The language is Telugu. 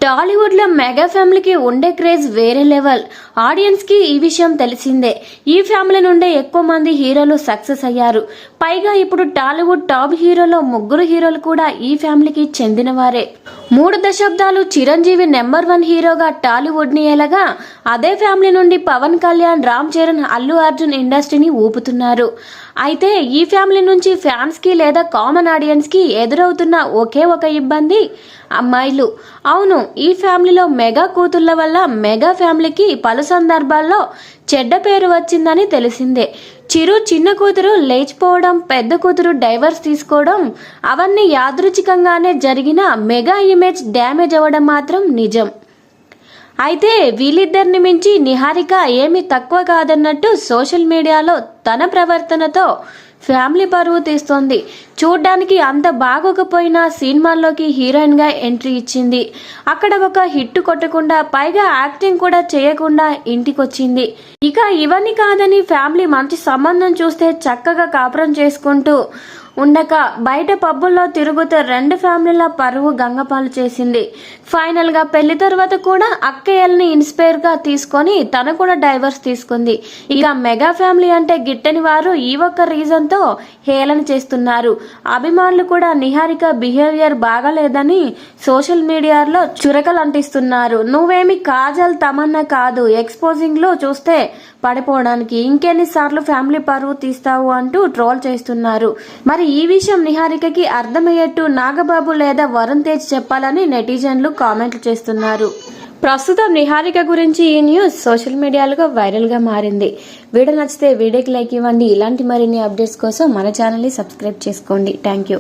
టాలీవుడ్ లో మెగా ఫ్యామిలీకి ఉండే క్రేజ్ వేరే లెవెల్. ఆడియన్స్ కి ఈ విషయం తెలిసిందే. ఈ ఫ్యామిలీ నుండే ఎక్కువ మంది హీరోలు సక్సెస్ అయ్యారు. పైగా ఇప్పుడు టాలీవుడ్ టాప్ హీరోలో 3 హీరోలు కూడా ఈ ఫ్యామిలీకి చెందినవారే. 3 దశాబ్దాలు చిరంజీవి నెంబర్ 1 హీరోగా టాలీవుడ్ ని ఏలగా, అదే ఫ్యామిలీ నుండి పవన్ కళ్యాణ్, రామ్ చరణ్, అల్లు అర్జున్ ఇండస్ట్రీని ఊపుతున్నారు. అయితే ఈ ఫ్యామిలీ నుంచి ఫ్యాన్స్ కి లేదా కామన్ ఆడియన్స్ కి ఎదురవుతున్న ఒకే ఒక ఇబ్బంది అమ్మాయిలు. అవును, ఈ ఫ్యామిలీలో మెగా కూతుళ్ల వల్ల మెగా ఫ్యామిలీకి పలు సందర్భాల్లో చెడ్డ పేరు వచ్చిందని తెలిసిందే. చిరు చిన్న కూతురు లేచిపోవడం, పెద్ద కూతురు డైవర్స్ తీసుకోవడం అవన్నీ యాదృచ్ఛికంగానే జరిగిన మెగా ఇమేజ్ డ్యామేజ్ అవ్వడం మాత్రం నిజం. అయితే వీళ్ళిద్దరిని మించి నిహారిక ఏమీ తక్కువ కాదన్నట్టు సోషల్ మీడియాలో తన ప్రవర్తనతో ఫ్యామిలీ పరువు తీస్తోంది. చూడ్డానికి అంత బాగోకపోయినా సినిమాల్లోకి హీరోయిన్ గా ఎంట్రీ ఇచ్చింది. అక్కడ ఒక హిట్ కొట్టకుండా, పైగా యాక్టింగ్ కూడా చేయకుండా ఇంటికొచ్చింది. ఇక ఇవన్నీ కాదని ఫ్యామిలీ మంచి సంబంధం చూస్తే చక్కగా కాపురం చేసుకుంటూ ఉండక బయట పబ్బుల్లో తిరుగుతూ 2 ఫ్యామిలీల పరువు గంగపాలు చేసింది. ఫైనల్ గా పెళ్లి తర్వాత కూడా అక్కయ్యల్ని ఇన్స్పైర్ గా తీసుకొని తను కూడా డైవర్స్ తీసుకుంది. ఇక మెగా ఫ్యామిలీ అంటే గిట్టని వారు ఈ ఒక్క రీజన్ తో హేళన చేస్తున్నారు. అభిమానులు కూడా నిహారిక బిహేవియర్ బాగాలేదని సోషల్ మీడియాలో చురకలు అంటిస్తున్నారు. నువ్వేమి కాజల్, తమన్నా కాదు, ఎక్స్పోజింగ్ లో చూస్తే పడిపోవడానికి, ఇంకెన్నిసార్లు ఫ్యామిలీ పరువు తీస్తావు అంటూ ట్రోల్ చేస్తున్నారు. మరి ఈ విషయం నిహారికకి అర్థమయ్యేట్టు నాగబాబు లేదా వరుణ్ తేజ్ చెప్పాలని నెటిజన్లు కామెంట్లు చేస్తున్నారు. ప్రస్తుతం నిహారిక గురించి ఈ న్యూస్ సోషల్ మీడియాలో వైరల్ గా మారింది. వీడియో నచ్చితే వీడియోకి లైక్ ఇవ్వండి. ఇలాంటి మరిన్ని అప్డేట్స్ కోసం మన ఛానల్ ని సబ్స్క్రైబ్ చేసుకోండి. Thank you.